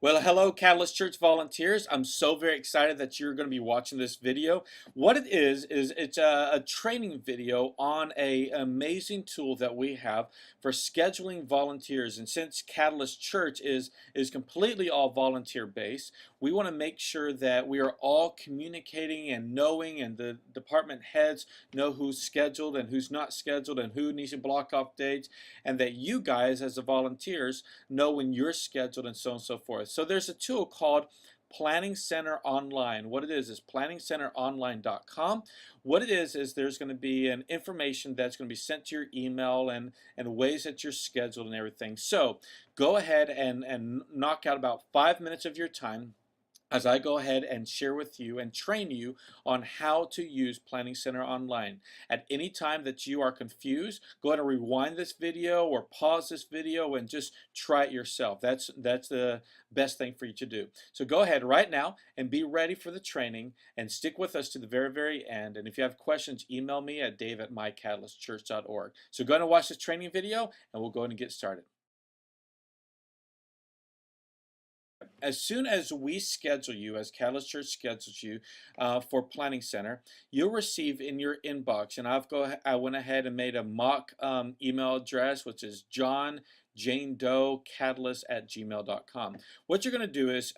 Well, hello, Catalyst Church volunteers. I'm so very excited that you're going to be watching this video. What it is it's a training video on a amazing tool that we have for scheduling volunteers. And since Catalyst Church is completely all volunteer based, we want to make sure that we are all communicating and knowing, and the department heads know who's scheduled and who's not scheduled and who needs to block off dates, and that you guys as the volunteers know when you're scheduled and so on and so forth. So there's a tool called Planning Center Online. What it is planningcenteronline.com. What it is there's going to be an information that's going to be sent to your email and ways that you're scheduled and everything. So go ahead and knock out about 5 minutes of your time as I go ahead and share with you and train you on how to use Planning Center Online. At any time that you are confused, go ahead and rewind this video or pause this video and just try it yourself. That's the best thing for you to do. So go ahead right now and be ready for the training and stick with us to the very end. And if you have questions, email me at dave@mycatalystchurch.org. So go ahead and watch this training video and we'll go ahead and get started. As soon as we schedule you, as Catalyst Church schedules you for Planning Center, you'll receive in your inbox, and I went ahead and made a mock email address, which is johnjanedoecatalyst@gmail.com. What you're going to do is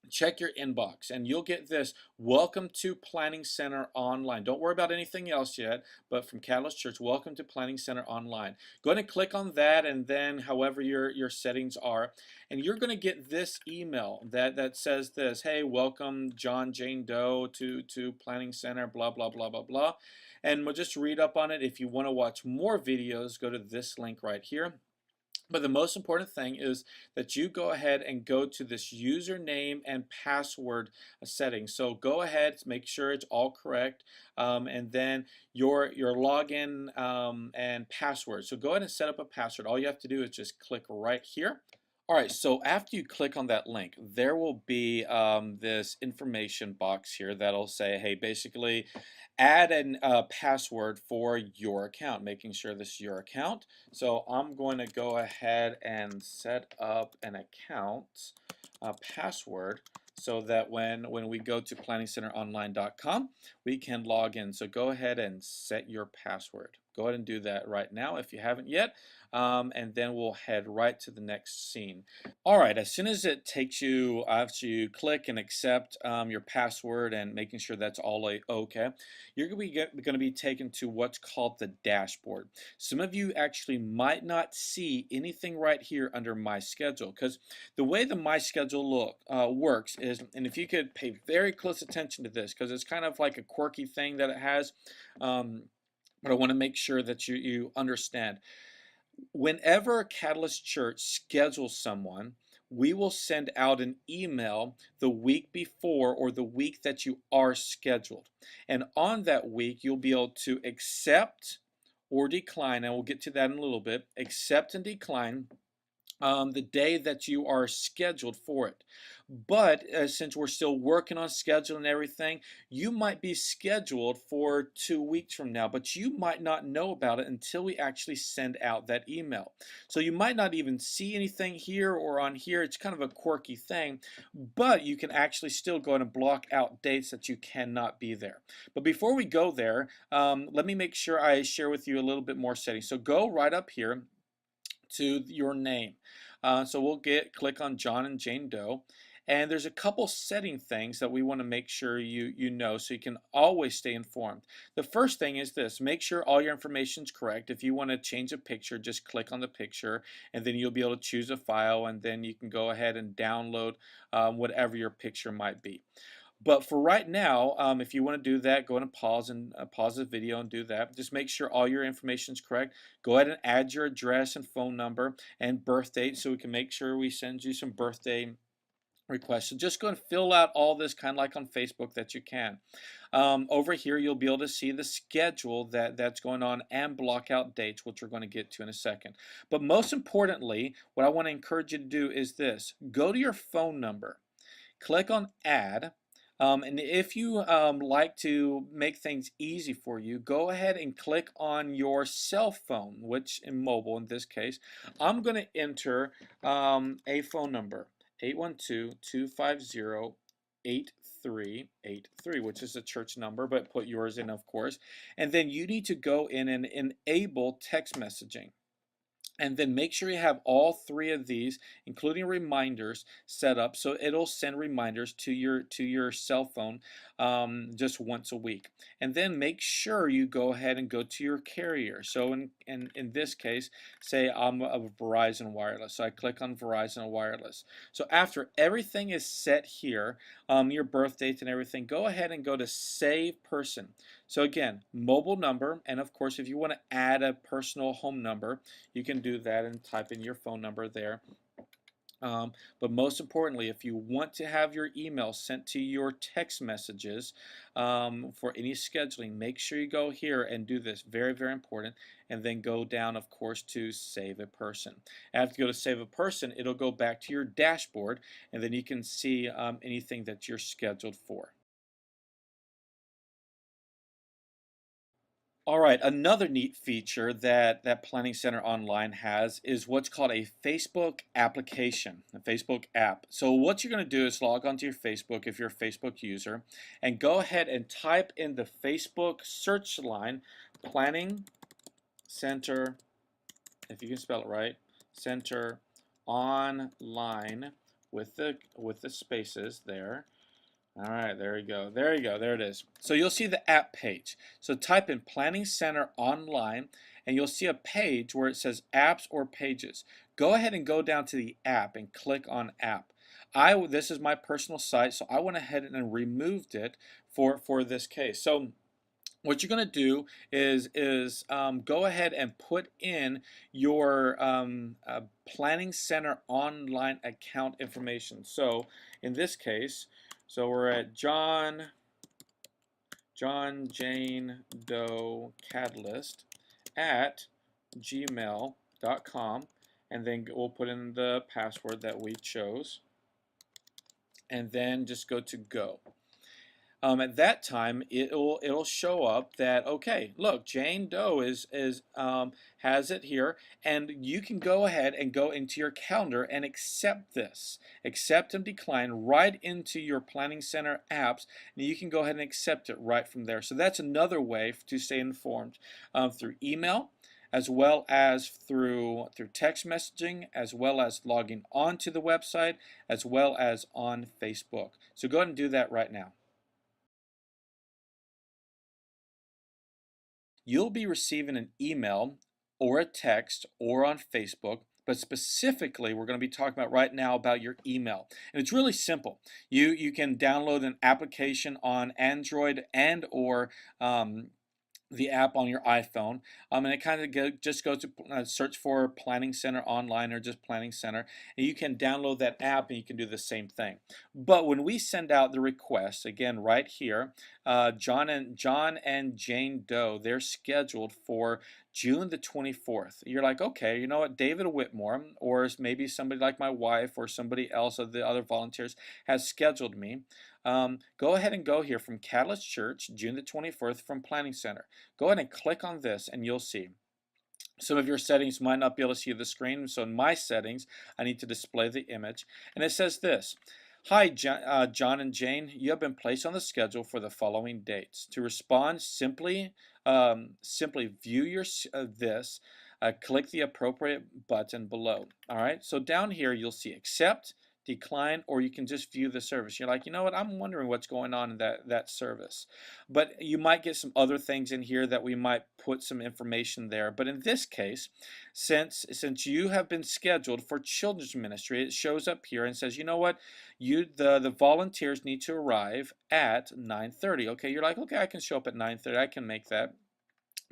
check your inbox and you'll get this: welcome to Planning Center Online. Don't worry about anything else yet, but from Catalyst Church, welcome to Planning Center Online. Go ahead and click on that, and then however your settings are, and you're going to get this email that says this: hey, welcome John Jane Doe to Planning Center, blah blah blah blah blah. And we'll just read up on it. If you want to watch more videos, go to this link right here. But the most important thing is that you go ahead and go to this username and password setting. So go ahead, make sure it's all correct, and then your login and password. So go ahead and set up a password. All you have to do is just click right here. All right, so after you click on that link, there will be this information box here that'll say, hey, basically add a password for your account, making sure this is your account. So I'm going to go ahead and set up an account password so that when we go to planningcenteronline.com, we can log in. So go ahead and set your password. Go ahead and do that right now if you haven't yet, and then we'll head right to the next scene. All right, as soon as it takes you, after you click and accept your password and making sure that's all okay, you're going to be taken to what's called the dashboard. Some of you actually might not see anything right here under My Schedule, because the way the My Schedule works is, and if you could pay very close attention to this, because it's kind of like a quirky thing that it has, but I want to make sure that you understand. Whenever Catalyst Church schedules someone, we will send out an email the week before or the week that you are scheduled. And on that week, you'll be able to accept or decline, and we'll get to that in a little bit, accept and decline the day that you are scheduled for it. But since we're still working on schedule and everything, you might be scheduled for 2 weeks from now, but you might not know about it until we actually send out that email. So you might not even see anything here or on here. It's kind of a quirky thing, but you can actually still go in and block out dates that you cannot be there. But before we go there, let me make sure I share with you a little bit more settings. So go right up here to your name. So we'll click on John and Jane Doe. And there's a couple setting things that we want to make sure you know, so you can always stay informed. The first thing is this: make sure all your information is correct. If you want to change a picture, just click on the picture, and then you'll be able to choose a file, and then you can go ahead and download whatever your picture might be. But for right now, if you want to do that, go ahead and pause the video and do that. Just make sure all your information is correct. Go ahead and add your address and phone number and birth date, so we can make sure we send you some birthday requests. So just go and fill out all this, kind of like on Facebook, that you can. Over here, you'll be able to see the schedule that's going on and block out dates, which we're going to get to in a second. But most importantly, what I want to encourage you to do is this: go to your phone number, click on Add. And if you like to make things easy for you, go ahead and click on your cell phone, which in mobile in this case, I'm going to enter a phone number. 812-250-8383, which is the church number, but put yours in, of course. And then you need to go in and enable text messaging. And then make sure you have all three of these, including reminders, set up so it'll send reminders to your cell phone just once a week. And then make sure you go ahead and go to your carrier. So in this case, say I'm a Verizon Wireless. So I click on Verizon Wireless. So after everything is set here, your birth date and everything, go ahead and go to Save Person. So again, mobile number, and of course, if you want to add a personal home number, you can do that and type in your phone number there. But most importantly, if you want to have your email sent to your text messages for any scheduling, make sure you go here and do this. Very, very important. And then go down, of course, to Save a Person. After you go to Save a Person, it'll go back to your dashboard, and then you can see anything that you're scheduled for. All right, another neat feature that Planning Center Online has is what's called a Facebook application, a Facebook app. So what you're going to do is log onto your Facebook if you're a Facebook user, and go ahead and type in the Facebook search line, Planning Center, if you can spell it right, Center Online with the spaces there. All right, there you go. There you go. There it is. So you'll see the app page. So type in Planning Center Online, and you'll see a page where it says Apps or Pages. Go ahead and go down to the app and click on App. This is my personal site, so I went ahead and removed it for this case. So what you're going to do is go ahead and put in your Planning Center Online account information. So in this case, so we're at John Jane Doe Catalyst at gmail.com, and then we'll put in the password that we chose, and then just go to go. At that time, it'll show up that, okay, look, Jane Doe has it here, and you can go ahead and go into your calendar and accept this, accept and decline right into your Planning Center apps, and you can go ahead and accept it right from there. So that's another way to stay informed through email, as well as through text messaging, as well as logging onto the website, as well as on Facebook. So go ahead and do that right now. You'll be receiving an email or a text or on Facebook, but specifically we're going to be talking about right now about your email. And it's really simple. You can download an application on Android and or the app on your iPhone, and it kind of just go to search for Planning Center Online or just Planning Center, and you can download that app and you can do the same thing. But when we send out the request, again right here, John and Jane Doe, they're scheduled for June the 24th. You're like, okay, you know what, David Whitmore, or maybe somebody like my wife or somebody else of the other volunteers has scheduled me. Go ahead and go here from Catalyst Church, June the 24th from Planning Center. Go ahead and click on this and you'll see. Some of your settings might not be able to see the screen, so in my settings, I need to display the image. And it says this: Hi, John and Jane, you have been placed on the schedule for the following dates. To respond, simply view this, click the appropriate button below. All right, so down here you'll see accept, decline, or you can just view the service. You're like, you know what, I'm wondering what's going on in that service. But you might get some other things in here that we might put some information there. But in this case, since you have been scheduled for children's ministry, it shows up here and says, you know what, the volunteers need to arrive at 9:30. Okay, you're like, okay, I can show up at 9:30, I can make that.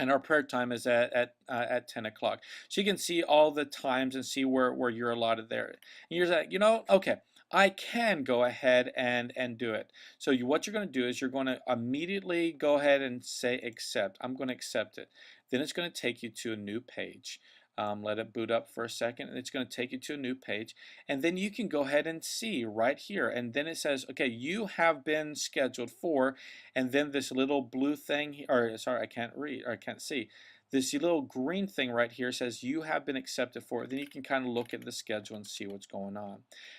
And our prayer time is at 10 o'clock. So you can see all the times and see where you're allotted there. And you're like, you know, okay, I can go ahead and do it. So what you're going to do is you're going to immediately go ahead and say accept. I'm going to accept it. Then it's going to take you to a new page. Let it boot up for a second, and it's going to take you to a new page, and then you can go ahead and see right here, and then it says, okay, you have been scheduled for, and then this little blue thing, or sorry, I can't read, or I can't see, this little green thing right here says you have been accepted for it. Then you can kind of look at the schedule and see what's going on.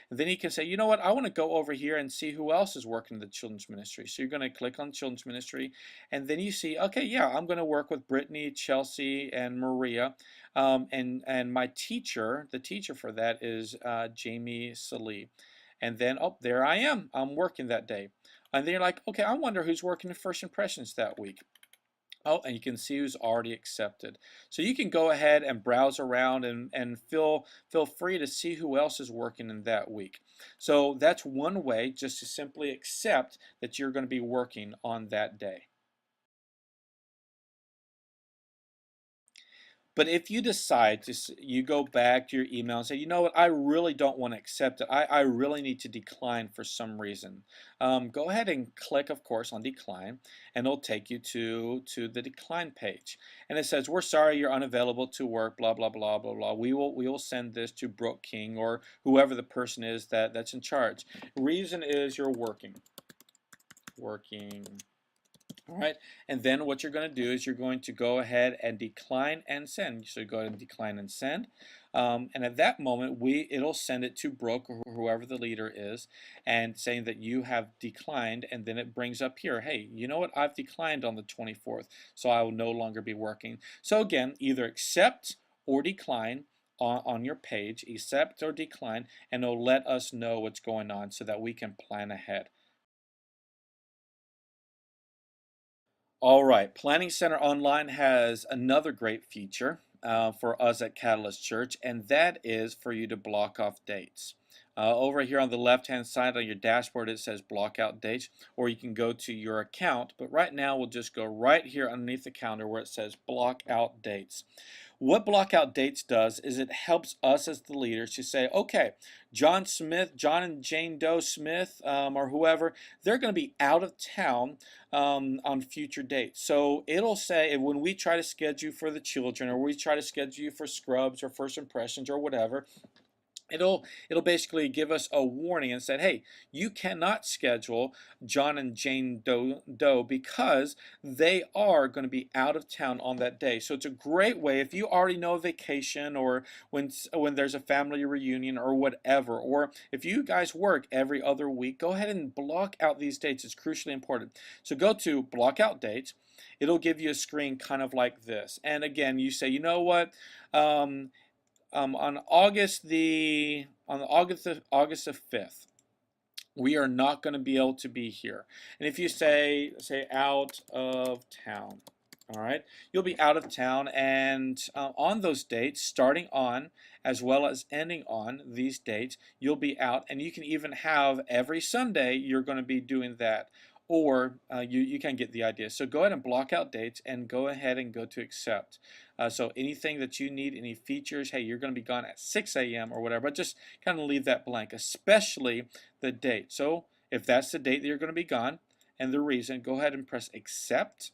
And then you can say, you know what, I want to go over here and see who else is working in the children's ministry. So you're going to click on children's ministry, and then you see, okay, yeah, I'm going to work with Brittany, Chelsea, and Maria. And my teacher, the teacher for that is Jamie Salee. And then, oh, there I am. I'm working that day. And then you're like, okay, I wonder who's working in First Impressions that week. Oh, and you can see who's already accepted. So you can go ahead and browse around and feel free to see who else is working in that week. So that's one way, just to simply accept that you're going to be working on that day. But if you decide to, you go back to your email and say, you know what, I really don't want to accept it. I really need to decline for some reason. Go ahead and click, of course, on decline, and it'll take you to the decline page. And it says, we're sorry you're unavailable to work, blah, blah, blah, blah, blah. We will send this to Brooke King or whoever the person is that's in charge. Reason is you're working. All right, and then what you're going to do is you're going to go ahead and decline and send. So go ahead and decline and send. And at that moment, it'll send it to Brooke or whoever the leader is, and saying that you have declined, and then it brings up here, hey, you know what, I've declined on the 24th, so I will no longer be working. So again, either accept or decline on your page, accept or decline, and it'll let us know what's going on so that we can plan ahead. All right, Planning Center Online has another great feature for us at Catalyst Church, and that is for you to block off dates. Over here on the left-hand side on your dashboard, it says block out dates, or you can go to your account, but right now we'll just go right here underneath the calendar where it says block out dates. What block out dates does is it helps us as the leaders to say, okay, John and Jane Doe Smith, or whoever, they're going to be out of town on future dates. So it'll say when we try to schedule for the children, or we try to schedule you for scrubs or first impressions or whatever, it'll basically give us a warning and said, hey, you cannot schedule John and Jane Doe because they are going to be out of town on that day. So it's a great way if you already know a vacation, or when there's a family reunion or whatever, or if you guys work every other week, go ahead and block out these dates. It's crucially important. So go to block out dates. It'll give you a screen kind of like this. And again, you say, you know what? On August the 5th, we are not going to be able to be here. And if you say out of town, all right, you'll be out of town, and on those dates, starting on as well as ending on these dates, you'll be out, and you can even have every Sunday you're going to be doing that, or you can get the idea. So go ahead and block out dates and go ahead and go to accept. So anything that you need, any features, hey, you're going to be gone at 6 a.m. or whatever, but just kind of leave that blank, especially the date. So if that's the date that you're going to be gone and the reason, go ahead and press accept.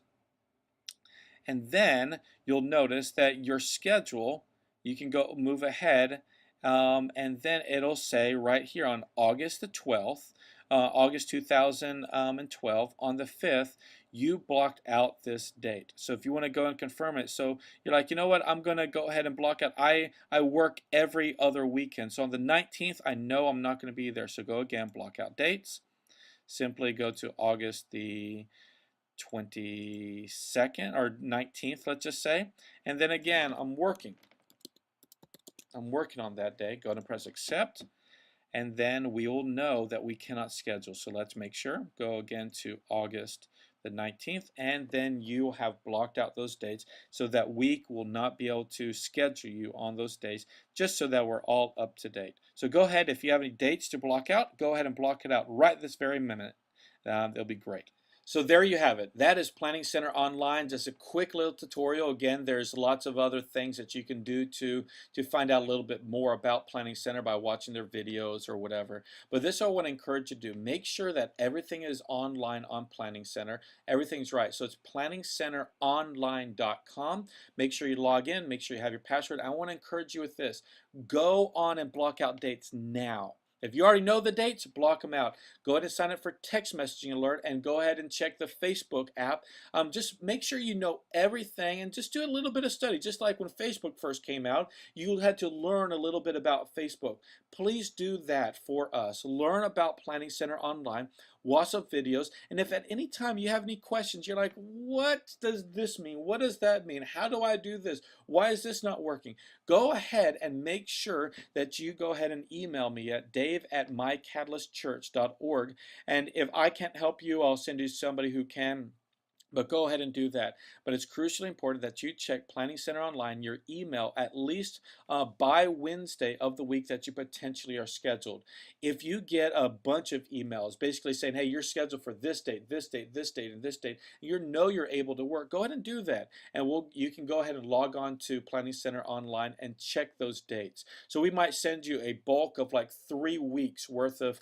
And then you'll notice that your schedule, you can go move ahead, and then it'll say right here on August the 12th, August 2012, on the 5th, you blocked out this date. So if you want to go and confirm it, so you're like, you know what, I'm going to go ahead and block out. I work every other weekend. So on the 19th, I know I'm not going to be there. So go again, block out dates. Simply go to August the 22nd or 19th, let's just say. And then again, I'm working on that day. Go ahead and press accept. And then we will know that we cannot schedule. So let's make sure. Go again to August the 19th, and then you have blocked out those dates so that we will not be able to schedule you on those days, just so that we're all up to date. So go ahead, if you have any dates to block out, go ahead and block it out right this very minute. It'll be great. So there you have it. That is Planning Center Online. Just a quick little tutorial. Again, there's lots of other things that you can do to find out a little bit more about Planning Center by watching their videos or whatever. But this I want to encourage you to do. Make sure that everything is online on Planning Center. Everything's right. So it's planningcenteronline.com. Make sure you log in. Make sure you have your password. I want to encourage you with this. Go on and block out dates now. If you already know the dates, block them out. Go ahead and sign up for text messaging alert and go ahead and check the Facebook app. Just make sure you know everything and just do a little bit of study. Just like when Facebook first came out, you had to learn a little bit about Facebook. Please do that for us. Learn about Planning Center online. Watch some videos. And if at any time you have any questions, you're like, what does this mean? What does that mean? How do I do this? Why is this not working? Go ahead and make sure that you go ahead and email me at dave@mycatalystchurch.org. And if I can't help you, I'll send you somebody who can. But go ahead and do that. But it's crucially important that you check Planning Center Online, your email, at least by Wednesday of the week that you potentially are scheduled. If you get a bunch of emails basically saying, hey, you're scheduled for this date, this date, this date, and this date, you know you're able to work, go ahead and do that. And you can go ahead and log on to Planning Center Online and check those dates. So we might send you a bulk of like 3 weeks worth of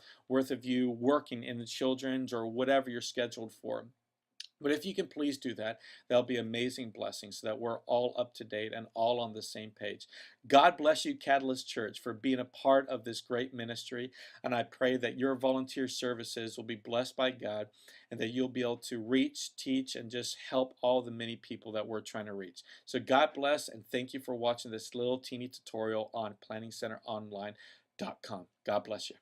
you working in the children's or whatever you're scheduled for. But if you can please do that, that'll be amazing blessings so that we're all up to date and all on the same page. God bless you, Catalyst Church, for being a part of this great ministry. And I pray that your volunteer services will be blessed by God and that you'll be able to reach, teach, and just help all the many people that we're trying to reach. So God bless and thank you for watching this little teeny tutorial on PlanningCenterOnline.com. God bless you.